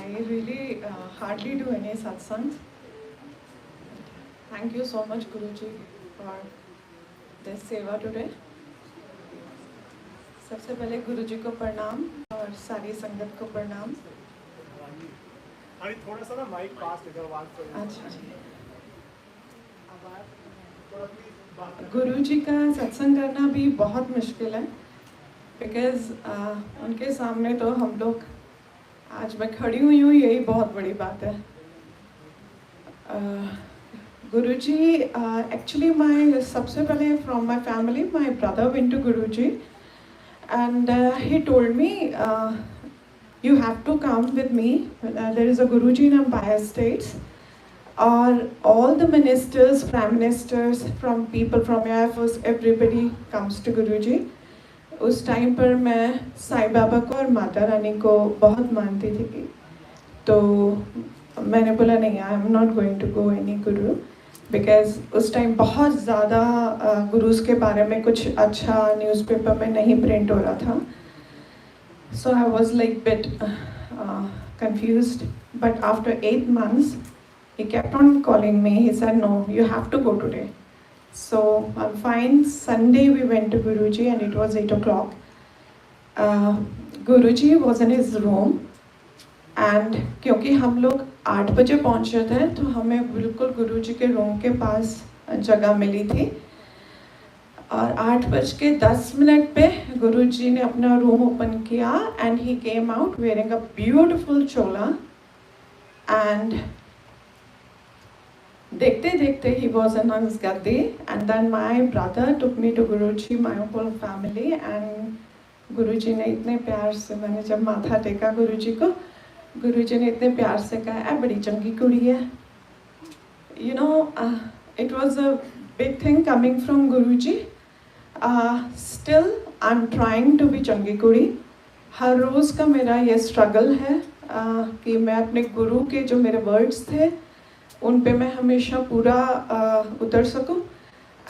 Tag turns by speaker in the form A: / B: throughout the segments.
A: I really hardly do any satsangs. Thank you so much, Guruji, for this seva today. सबसे पहले गुरुजी को प्रणाम और सारी संगत को प्रणाम।
B: अरे थोड़ा सा ना माइक पास लेकर आवाज करो।
A: अच्छा जी। गुरुजी का सत्संग करना भी बहुत मुश्किल है, बिकॉज उनके सामने तो हम लोग, आज मैं खड़ी हुई हूँ, यही बहुत बड़ी बात है। गुरुजी एक्चुअली माय सबसे पहले from my family, my brother went to Guruji and he told me, you have to come with me. There is a Guruji in Empire States, or all the ministers, prime ministers, from people from Air Force, everybody comes to Guruji. उस time पर मैं साईं बाबा को और माता रानी को बहुत मानती थी, तो मैंने बोला नहीं, I am not going to go any guru, because उस टाइम बहुत ज़्यादा गुरुज के बारे में कुछ अच्छा न्यूज़पेपर में नहीं प्रिंट हो रहा था. So I was like bit confused. But after 8 months, he kept on calling me. He said, no, you have to go today. So on fine Sunday, we went to Guruji and it was 8 o'clock. Guruji was in his room. And क्योंकि हम लोग 8 बजे पहुँचे थे, तो हमें बिल्कुल गुरुजी के रूम के पास जगह मिली थी. और 8:10 पे गुरुजी ने अपना रूम ओपन किया and he came out wearing a beautiful chola. And देखते देखते he was in his gaddi. And then my brother took me to Guruji, my whole family. And Guruji ने इतने प्यार से, मैंने जब माथा टेका गुरुजी को, गुरुजी ने इतने प्यार से कहा, बड़ी चंगी कुड़ी है. You know, it was a big thing coming from Guruji. Still I am trying to be changi kudi. हर रोज़ का मेरा ये स्ट्रगल है कि मैं अपने गुरु के जो मेरे वर्ड्स थे उन पे मैं हमेशा पूरा उतर सकूं.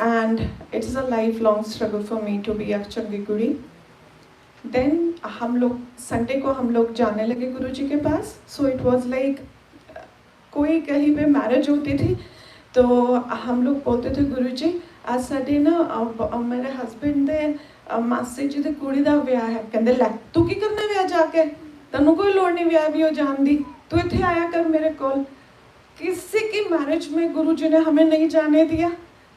A: And it's a life long struggle for me to be a changi kudi. Then हम लोग संडे को हम लोग जाने लगे गुरुजी के पास. सो इट वाज लाइक कोई कहीं पे मैरिज होती थी तो हम लोग बोलते थे, गुरुजी आज साडे ना मेरे हस्बैंड दे मासी जी दी कुड़ी दा विआह है. कहंदे लै तू की करना विआह जाके, तैनूं कोई लोड़ नहीं विआह भी हो जान दी, तू इत्थे आया कर मेरे कोल. किसी की मैरिज में गुरुजी ने हमें नहीं जाने दिया,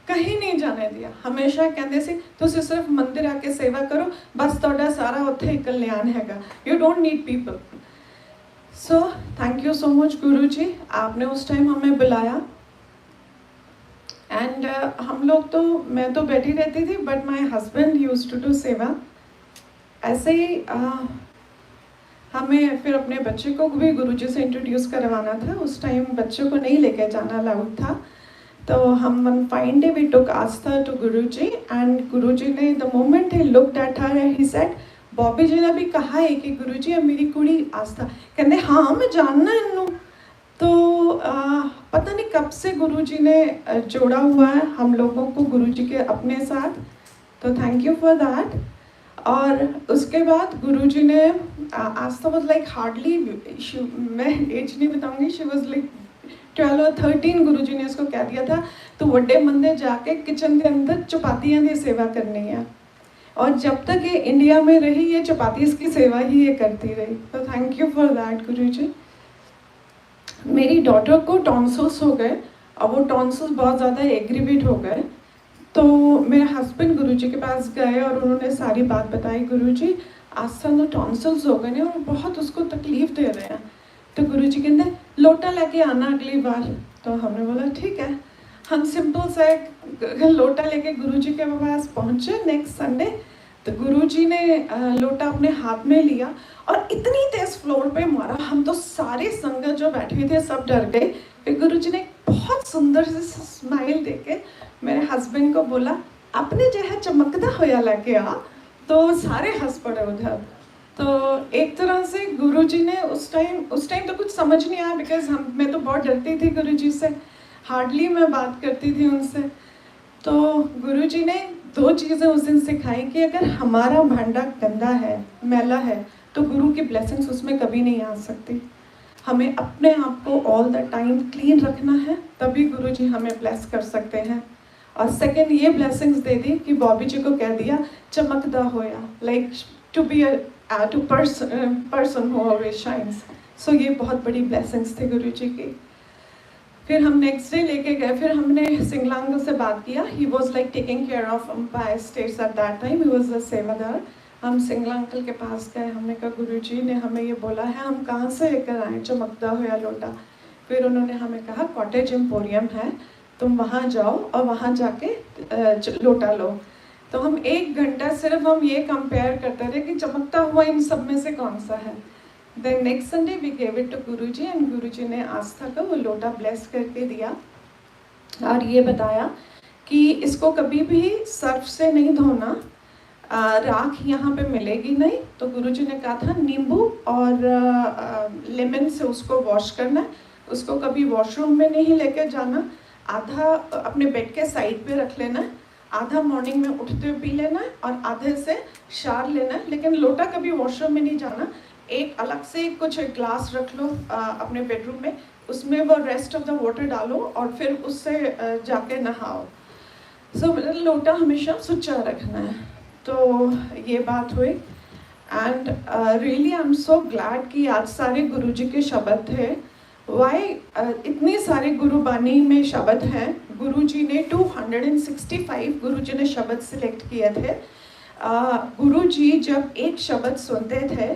A: कहीं नहीं जाने दिया. हमेशा कहते सी तुसीं सिर्फ मंदिर आके सेवा करो, बस तुहाडा सारा उत्थे ही कल्याण हैगा, you don't need people. So thank you so much Guruji, आपने उस टाइम हमें बुलाया. एंड हम लोग तो, मैं तो बैठी रहती थी, but my husband used to do seva. ऐसे ही हमें फिर अपने बच्चे को भी गुरुजी से इंट्रोड्यूस करवाना था. उस टाइम बच्चों को नहीं लेके जाना अलाउड था. तो हम one fine day we took Aastha to Guruji. And Guruji ने द मोमेंट ही looked at her he said, Bobby ji ने भी कहा है कि गुरुजी है मेरी कुड़ी आस्था. कहते हाँ मैं जानना इन्नू. तो पता नहीं कब से गुरुजी ने जोड़ा हुआ है हम लोगों को गुरुजी के अपने साथ. तो थैंक यू फॉर दैट. और उसके बाद गुरुजी ने, आस्था वाज लाइक हार्डली, मैं एज नहीं बताऊंगी, शी वाज लाइक 12 और 13. गुरुजी ने इसको कह दिया था तो वड्डे मंदिर जाके किचन के अंदर चपातियाँ की सेवा करनी है. और जब तक ये इंडिया में रही, ये चपाती इसकी सेवा ही ये करती रही. तो थैंक यू फॉर दैट गुरुजी. मेरी डॉटर को टॉन्सिल्स हो गए और वो टॉन्सिल्स बहुत ज़्यादा एग्रीवेट हो गए. तो मेरे हस्बैंड गुरुजी के पास गए और उन्होंने सारी बात बताई, गुरुजी आस्था तो टॉन्सिल्स हो गए और बहुत उसको तकलीफ़ दे रहे हैं. तो गुरुजी कहते लोटा लेके आना अगली बार. तो हमने बोला ठीक है. हम सिंपल सा एक लोटा लेके गुरुजी के पास पहुँचे नेक्स्ट संडे. तो गुरुजी ने लोटा अपने हाथ में लिया और इतनी तेज फ्लोर पे मारा, हम तो सारे संगत जो बैठे थे सब डर गए. फिर गुरुजी ने बहुत सुंदर से स्माइल देके मेरे हस्बैंड को बोला, अपने जैसा चमकदा होया लेके आ. तो सारे हंस पड़े उधर. तो एक तरह से गुरुजी ने उस टाइम तो कुछ समझ नहीं आया, बिकॉज मैं तो बहुत डरती थी गुरुजी से, हार्डली मैं बात करती थी उनसे. तो गुरुजी ने 2 चीज़ें उस दिन सिखाई कि अगर हमारा भांडा गंदा है, मैला है, तो गुरु की ब्लेसिंग्स उसमें कभी नहीं आ सकती. हमें अपने आप को ऑल द टाइम क्लीन रखना है, तभी गुरुजी हमें ब्लेस कर सकते हैं। और सेकंड ये ब्लेसिंग्स दे दी कि बॉबी जी को कह दिया चमकदा होया, like to be to person who always shines. So ये बहुत बड़ी ब्लेसिंग्स थे गुरुजी की। फिर हम नेक्स्ट डे लेके गए, फिर हमने सिंगला अंकल से बात किया। He was like taking care of empire states at that time, he was the sevadar. हम सिंगला अंकल के पास गए, हमने कहा गुरुजी ने हमें ये बोला है, हम कहाँ से लेकर आए चमकदा होया लोटा। फिर उन्होंने हमें कहा कॉटेज एम्पोरियम है, तुम वहाँ जाओ और वहाँ जाके लोटा लो। तो हम 1 घंटा सिर्फ हम ये कंपेयर करते रहे कि चमकता हुआ इन सब में से कौन सा है। Then next Sunday we gave it to Guruji and Guruji ने आस्था का वो लोटा ब्लेस करके दिया और ये बताया कि इसको कभी भी सर्फ से नहीं धोना, राख यहाँ पे मिलेगी नहीं। तो गुरुजी ने कहा था नींबू और लेमन से उसको वॉश करना है, उसको कभी वॉशरूम में नहीं लेके जाना, आधा अपने बेड के साइड पे रख लेना है, आधा मॉर्निंग में उठते हुए पी लेना है और आधे से शार लेना है। लेकिन लोटा कभी वॉशरूम में नहीं जाना, एक अलग से कुछ ग्लास रख लो अपने बेडरूम में, उसमें वो रेस्ट ऑफ द वाटर डालो और फिर उससे जाके नहाओ। सो लोटा हमेशा सुच्चा रखना है। तो ये बात हुई and really I am so glad कि आज सारे गुरुजी के शब्द थे। वाई इतने सारे गुरुबानी में शब्द हैं, गुरुजी ने 265 गुरुजी ने शब्द सिलेक्ट किए थे। गुरुजी जब एक शब्द सुनते थे,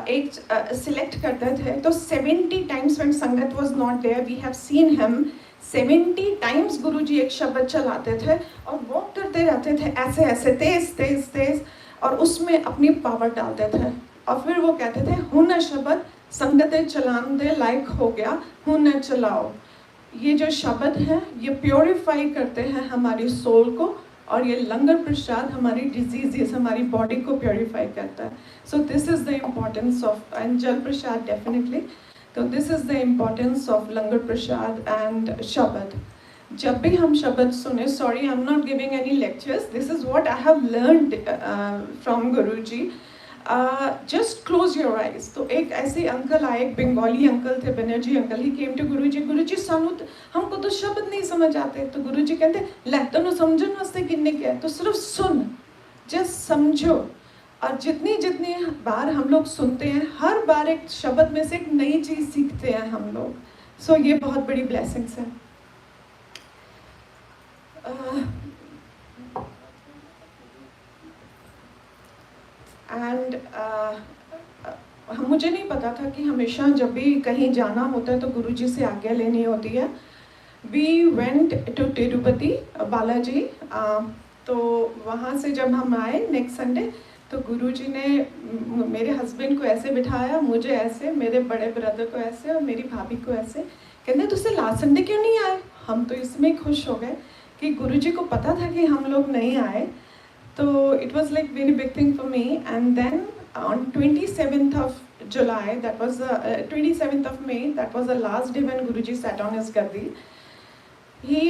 A: एक सिलेक्ट करते थे, तो 70 times when sangat was not there we have seen him 70 times Guruji एक शब्द चलाते थे और वॉक करते रहते थे ऐसे ऐसे तेज तेज तेज, और उसमें अपनी पावर डालते थे। और फिर वो कहते थे हुन शब्द संगते चलान दे लायक हो गया, हुन चलाओ। ये जो शब्द हैं ये प्योरीफाई करते हैं हमारी सोल को, और ये लंगर प्रसाद हमारी डिजीजेस, हमारी बॉडी को प्योरीफाई करता है। So this is the importance of, and jal prasad definitely. तो this is the importance of langar prasad and shabad. जब भी हम शब्द सुने, sorry I am not giving any lectures, this is what I have learned from Guruji. Just close your eyes. तो एक ऐसे uncle आए, एक बंगाली अंकल थे, Banerjee uncle. He came to Guruji, Guruji सानू हमको तो शब्द नहीं समझ आते। तो गुरुजी कहते लै तेन समझन वास्ते किन्ने क्या है, तो सिर्फ सुन, जस्ट समझो। और जितनी जितनी बार हम लोग सुनते हैं, हर बार एक शब्द में से एक नई चीज़ सीखते हैं हम लोग। सो ये बहुत बड़ी ब्लेसिंग्स है। एंड मुझे नहीं पता था कि हमेशा जब भी कहीं जाना होता है तो गुरुजी से आज्ञा लेनी होती है। We went to Tirupati Balaji. तो वहाँ से जब हम आए नेक्स्ट संडे, तो गुरुजी ने मेरे हस्बैंड को ऐसे बिठाया, मुझे ऐसे, मेरे बड़े ब्रदर को ऐसे और मेरी भाभी को ऐसे। कहते तुझसे लास्ट संडे क्यों नहीं आए? हम तो इसमें खुश हो गए कि गुरुजी को पता था कि हम लोग नहीं आए। तो it was like very big thing for me. And then on 27th of July, that was the 27th of May, that was the last day when Guruji sat on his gaddi. He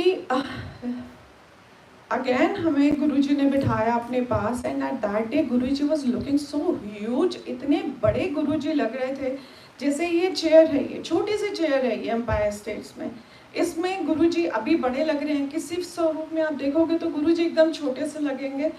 A: again हमें गुरुजी ने बिठाया अपने पास, and at that day Guruji was looking so huge. इतने बड़े गुरुजी लग रहे थे, जैसे ये चेयर है, ये छोटी सी चेयर है ये एम्पायर स्टेट्स में। इसमें गुरुजी अभी बड़े लग रहे हैं कि सिर्फ स्वरूप में आप देखोगे तो गुरुजी एकदम छोटे से लगेंगे।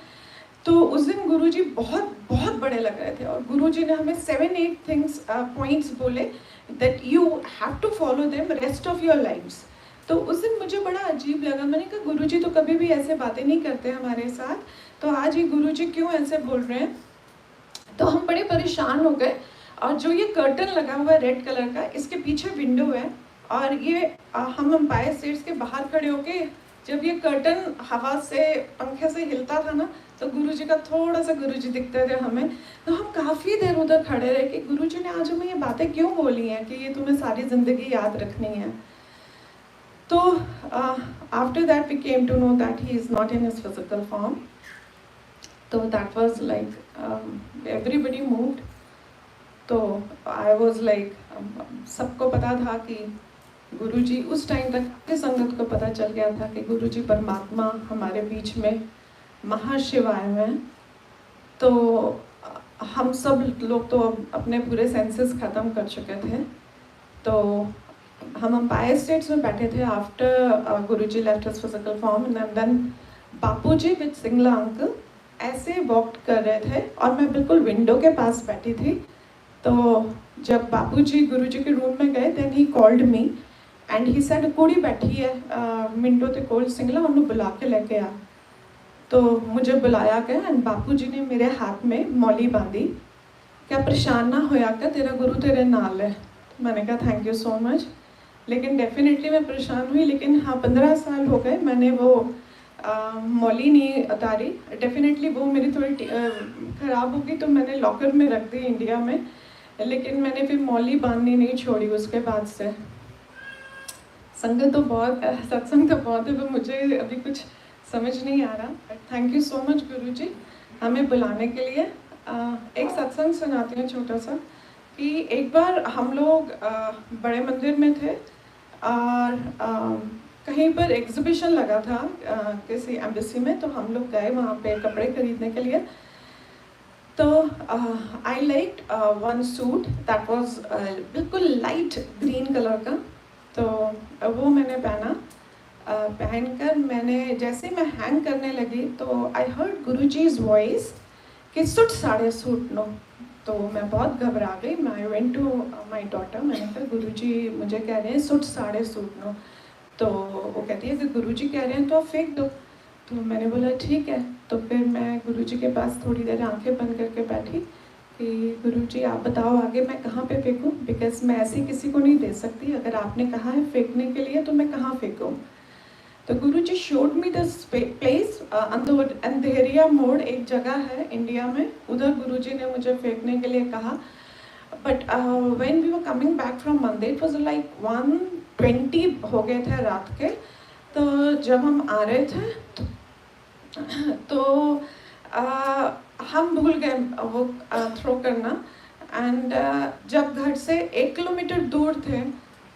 A: तो उस दिन गुरुजी बहुत बहुत बड़े लग रहे थे, और गुरुजी ने हमें 7-8 थिंग्स पॉइंट्स बोले that you have to follow them rest of your lifes. तो उस दिन मुझे बड़ा अजीब लगा। मैंने कहा गुरुजी तो कभी भी ऐसे बातें नहीं करते हमारे साथ, तो आज ये गुरुजी क्यों ऐसे बोल रहे हैं? तो हम बड़े परेशान हो गए। और जो ये कर्टन लगा हुआ है रेड कलर का, इसके पीछे विंडो है, और ये हम एम्पायर स्टेट्स के बाहर खड़े होके जब ये कर्टन हवा से, पंखे से हिलता था ना, तो गुरुजी का थोड़ा सा गुरुजी दिखते थे हमें। तो हम काफ़ी देर उधर खड़े रहे कि गुरुजी ने आज हमें ये बातें क्यों बोली हैं कि ये तुम्हें सारी ज़िंदगी याद रखनी है। तो after that we came to know that he is not in his physical form. तो that was like everybody moved. तो आई वाज लाइक, सबको पता था कि गुरुजी, उस टाइम तक संगत को पता चल गया था कि गुरुजी परमात्मा हमारे बीच में महाशिवाय में। तो हम सब लोग तो अपने पूरे सेंसेस ख़त्म कर चुके थे। तो हम अंपायर स्टेट्स में बैठे थे after Guruji left his physical form, and then Bapuji with Singla uncle ऐसे वॉक कर रहे थे और मैं बिल्कुल विंडो के पास बैठी थी। तो जब बापूजी गुरुजी के रूम में गए, then he called me and he said कुड़ी बैठी है मिंटो ते कोल सिंगला, उन्हें बुला के लेके आ। तो मुझे बुलाया गया एंड बापूजी ने मेरे हाथ में मौली बांधी, क्या परेशान ना होया क्या, तेरा गुरु तेरे नाल है। मैंने कहा थैंक यू सो मच, लेकिन डेफिनेटली मैं परेशान हुई। लेकिन हाँ, 15 साल हो गए मैंने वो मौली नहीं उतारी। डेफिनेटली वो मेरी थोड़ी ख़राब हो गई तो मैंने लॉकर में रख दी इंडिया में, लेकिन मैंने फिर मौली बांधनी नहीं छोड़ी उसके बाद से। संगत तो बहुत, सत्संग तो बहुत है, पर मुझे अभी कुछ समझ नहीं आ रहा। थैंक यू सो मच गुरुजी हमें बुलाने के लिए। एक सत्संग सुनाती हूँ छोटा सा, कि एक बार हम लोग बड़े मंदिर में थे और कहीं पर एग्जीबिशन लगा था किसी एम्बेसी में, तो हम लोग गए वहाँ पे कपड़े खरीदने के लिए। तो I like one suit that was बिल्कुल लाइट ग्रीन कलर का, तो वो मैंने पहना। पहनकर मैंने जैसे मैं हैंग करने लगी तो आई हर्ड गुरुजी's वॉइस कि सूट साड़े सूट नो। तो मैं बहुत घबरा गई। मैं वेंट टू माय डॉटर, मैंने कहा गुरुजी मुझे कह रहे हैं सूट साड़े सूट नो। तो वो कहती है कि गुरुजी कह रहे हैं तो आप फेंक दो। तो मैंने बोला ठीक है। तो फिर मैं गुरुजी के पास थोड़ी देर आंखें बंद करके बैठी कि गुरुजी आप बताओ आगे मैं कहाँ पे फेंकूँ, बिकॉज मैं ऐसे किसी को नहीं दे सकती, अगर आपने कहा है फेंकने के लिए तो मैं कहाँ फेंकूँ। तो गुरुजी शोड मी दिस प्लेस, अंधेरिया मोड़ एक जगह है इंडिया में, उधर गुरुजी ने मुझे फेंकने के लिए कहा। But when we were coming back from mandir, it was like 1:20 हो गए थे रात के। तो जब हम आ रहे थे तो हम भूल गए वो थ्रो करना। एंड जब घर से 1 किलोमीटर दूर थे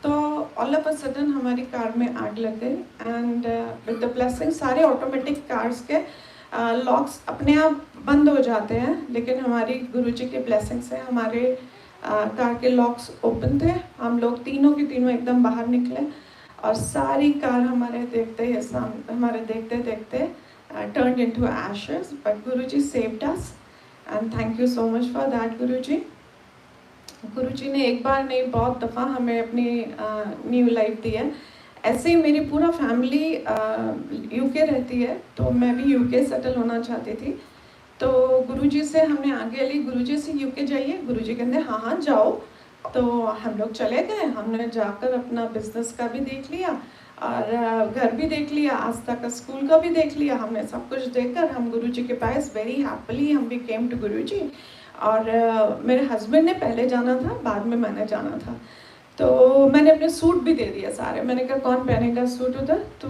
A: तो ऑल ऑफ अ सडन हमारी कार में आग लग गई। एंड विद द ब्लेसिंग सारे ऑटोमेटिक कार्स के लॉक्स अपने आप बंद हो जाते हैं, लेकिन हमारी गुरुजी के ब्लेसिंग से हमारे कार के लॉक्स ओपन थे। हम लोग तीनों के तीनों एकदम बाहर निकले और सारी कार हमारे देखते देखते turned into ashes, but Guruji saved us and thank you so much for that Guruji। गुरुजी ने एक बार नहीं बहुत दफ़ा हमें अपनी न्यू लाइफ दी है। ऐसे ही मेरी पूरा फैमिली यूके रहती है, तो मैं भी यूके सेटल होना चाहती थी। तो गुरुजी से हमने आगे ली, गुरुजी से यूके जाइए, गुरुजी कहते हाँ हाँ जाओ। तो हम लोग चले गए। हमने जाकर अपना बिजनेस का भी देख लिया और घर भी देख लिया, आस्था का स्कूल का भी देख लिया। हमने सब कुछ देखकर हम गुरुजी के पास वेरी हैप्पीली हम भी केम टू गुरुजी। और मेरे हस्बैंड ने पहले जाना था, बाद में मैंने जाना था। तो मैंने अपने सूट भी दे दिया सारे। मैंने कहा कौन पहनेगा सूट उधर। तो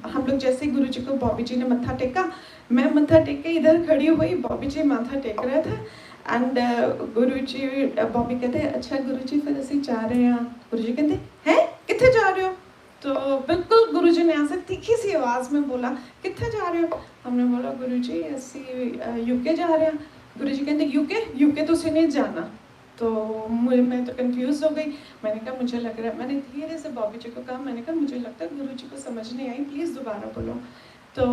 A: हम लोग जैसे ही गुरुजी को बॉबी जी ने मत्था टेका, मैं मत्था टेक के इधर खड़ी हुई, बॉबी जी माथा टेक रहे थे। एंड गुरुजी बॉबी कहते अच्छा गुरुजी फिर ऐसे जा रहे हैं। गुरुजी कहते हैं कितने जा रहे हो। तो बिल्कुल गुरुजी ने ऐसे तीखी सी आवाज़ में बोला कितने जा रहे हो। हमने बोला गुरुजी ऐसे यूके जा रहे हैं। गुरुजी कहते यूके तो उसे नहीं जाना। तो मैं तो कंफ्यूज हो गई। मैंने कहा मुझे लग रहा है, मैंने धीरे से बॉबी जी को कहा, मैंने कहा मुझे लगता है गुरुजी को समझ नहीं आई, प्लीज़ दोबारा बोलो। तो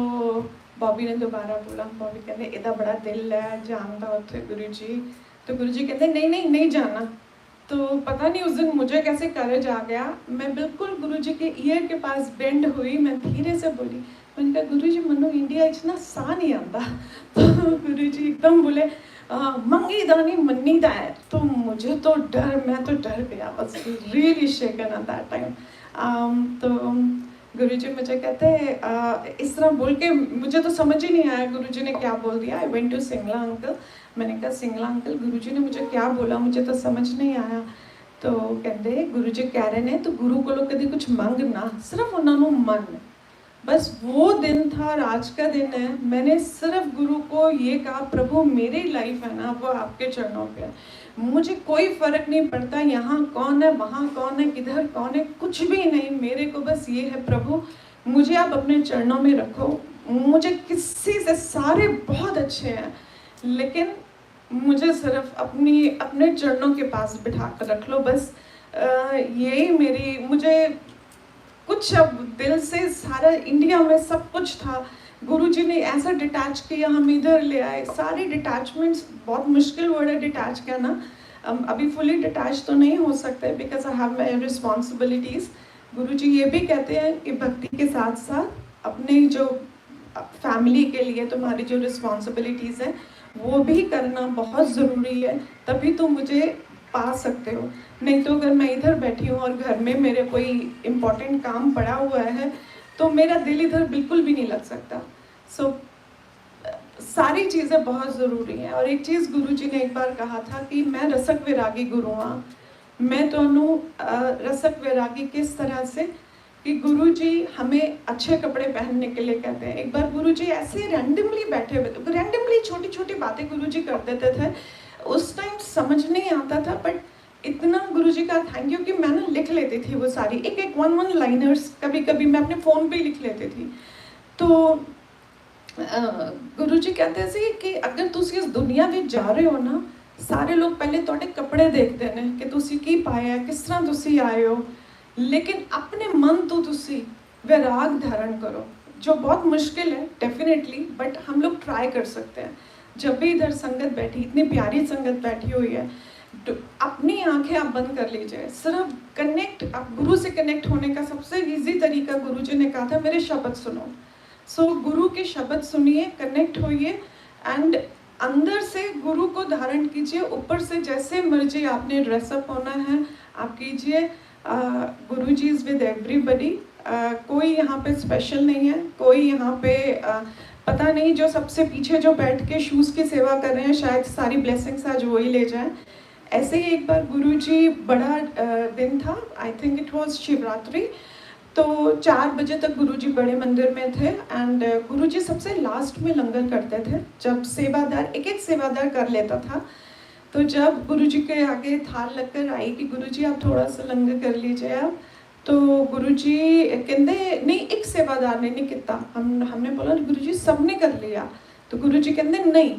A: बॉबी ने दोबारा बोला। बॉबी कहते इदा बड़ा दिल है जानता उत्थे गुरुजी। तो गुरुजी कहते नहीं जाना। तो पता नहीं उस दिन मुझे कैसे करेज आ गया, मैं बिल्कुल गुरुजी के ईयर के पास बेंड हुई, मैं धीरे से बोली, मैंने कहा गुरुजी मनु इंडिया इतना सा नहीं आता। तो गुरुजी एकदम बोले मंगी दानी मन्नी दा है। तो मुझे तो मैं तो डर गया, बस really shaken eight that time. तो गुरुजी मुझे कहते इस तरह बोल के मुझे तो समझ ही नहीं आया गुरुजी ने क्या बोल दिया। I went to Singla uncle. मैंने कहा सिंगला अंकल गुरुजी ने मुझे क्या बोला, मुझे तो समझ नहीं आया। तो कहते गुरुजी कह रहे ने तो गुरु को कभी कुछ मंग ना, सिर्फ उन्होंने मन। बस वो दिन था, आज का दिन है। मैंने सिर्फ गुरु को ये कहा प्रभु मेरी लाइफ है ना वो आपके चरणों पे है, मुझे कोई फ़र्क नहीं पड़ता यहाँ कौन है वहाँ कौन है किधर कौन है, कुछ भी नहीं। मेरे को बस ये है प्रभु मुझे आप अपने चरणों में रखो। मुझे किसी से सारे बहुत अच्छे हैं, लेकिन मुझे सिर्फ अपने चरणों के पास बिठा कर रख लो बस। यही मेरी, मुझे कुछ अब दिल से सारा इंडिया में सब कुछ था, गुरुजी ने ऐसा डिटैच किया, हम इधर ले आए। सारे डिटैचमेंट्स, बहुत मुश्किल वर्ड है डिटैच कहना, अभी फुली डिटैच तो नहीं हो सकते because I have my responsibilities. Guruji ये भी कहते हैं कि भक्ति के साथ साथ अपने जो फैमिली के लिए तुम्हारी जो रिस्पॉन्सिबिलिटीज़ हैं वो भी करना बहुत ज़रूरी है, तभी तुम मुझे पा सकते हो। नहीं तो अगर मैं इधर बैठी हूँ और घर में मेरे कोई इम्पोर्टेंट काम पड़ा हुआ है तो मेरा दिल इधर बिल्कुल भी नहीं लग सकता। सो सारी चीज़ें बहुत ज़रूरी हैं। और एक चीज़ गुरुजी ने एक बार कहा था कि मैं रसक विरागी गुरु हाँ। मैं तो रसक विरागी किस तरह से कि गुरुजी हमें अच्छे कपड़े पहनने के लिए कहते हैं। एक बार गुरुजी ऐसे रैंडमली बैठे हुए थे, रैंडमली छोटी छोटी बातें गुरुजी कर देते थे, उस टाइम समझ नहीं आता था, बट इतना गुरुजी का थैंक यू कि मैं ना लिख लेती थी वो सारी एक एक वन लाइनर्स, कभी कभी मैं अपने फ़ोन पे लिख लेती थी। तो गुरुजी कहते सी कि अगर तुसी इस दुनिया में जा रहे हो ना, सारे लोग पहले तुहाडे कपड़े देखते ने कि तुसी की पाया, किस तरह तुसी आए हो, लेकिन अपने मन तो तुसी वैराग धारण करो, जो बहुत मुश्किल है डेफिनेटली, बट हम लोग ट्राई कर सकते हैं। जब भी इधर संगत बैठी, इतनी प्यारी संगत बैठी हुई है, तो अपनी आंखें आप बंद कर लीजिए, सिर्फ कनेक्ट, आप गुरु से कनेक्ट होने का सबसे इजी तरीका गुरुजी ने कहा था मेरे शब्द सुनो। सो गुरु के शब्द सुनिए, कनेक्ट होइए एंड अंदर से गुरु को धारण कीजिए, ऊपर से जैसे मर्जी आपने ड्रेसअप होना है आप कीजिए। गुरु जी इज़ विद एवरीबडी, कोई यहाँ पे स्पेशल नहीं है, कोई यहाँ पे पता नहीं जो सबसे पीछे जो बैठ के शूज़ की सेवा कर रहे हैं शायद सारी ब्लेसिंग्स आज वही ले जाएं। ऐसे ही एक बार गुरुजी बड़ा दिन था, I think it was Shivratri, तो 4 बजे तक गुरुजी बड़े मंदिर में थे एंड गुरुजी सबसे लास्ट में लंगर करते थे, जब सेवादार एक एक सेवादार कर लेता था। तो जब गुरुजी के आगे थाल लगकर आई कि गुरुजी आप थोड़ा सा लंगर कर लीजिए आप, तो गुरुजी कहते नहीं एक सेवादार ने नहीं किया, हमने बोला गुरुजी सबने कर लिया, तो गुरुजी कहते नहीं,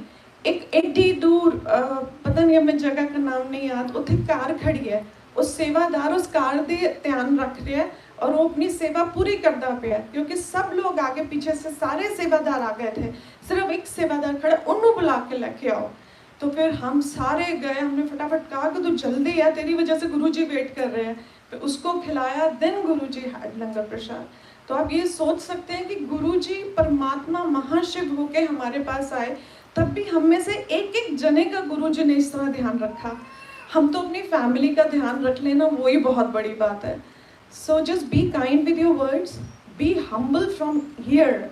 A: एक एडी दूर पता नहीं हमें जगह का नाम नहीं याद, उत्थे कार खड़ी है, उस सेवादार उस कार दे ध्यान रख रहा है और वो अपनी सेवा पूरी करता पे है, क्योंकि सब लोग आगे पीछे से सारे सेवादार आ गए थे, सिर्फ एक सेवादार खड़ा, उन्होंने बुला के लेके आओ। तो फिर हम सारे गए, हमने फटाफट कहा कि तू जल्दी है, तेरी वजह से गुरुजी वेट कर रहे हैं, फिर उसको खिलाया, देन गुरुजी हैड लंगर प्रसाद। तो आप ये सोच सकते हैं कि गुरुजी परमात्मा महाशिव होके हमारे पास आए, तब भी हम में से एक एक जने का गुरुजी ने इस तरह ध्यान रखा। हम तो अपनी फैमिली का ध्यान रख लेना वही बहुत बड़ी बात है। So just be kind with your words, be humble from here.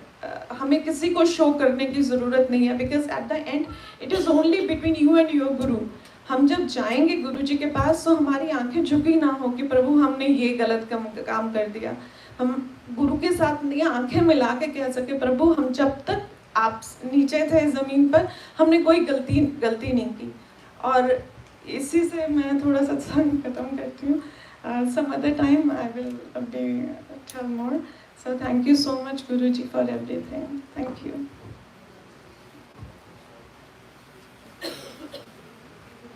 A: हमें किसी को शो करने की ज़रूरत नहीं है, because at the end it is only between you and your गुरु। हम जब जाएंगे गुरु जी के पास तो हमारी आंखें झुकी ना हो कि प्रभु हमने ये गलत काम कर दिया। हम गुरु के साथ ये आंखें मिला के कह सके प्रभु हम जब तक आप नीचे थे ज़मीन पर हमने कोई गलती नहीं की। और इसी से मैं थोड़ा सत्संग खत्म करती हूँ। some other time I will tell more. So thank you so much Guruji for everything. Thank you.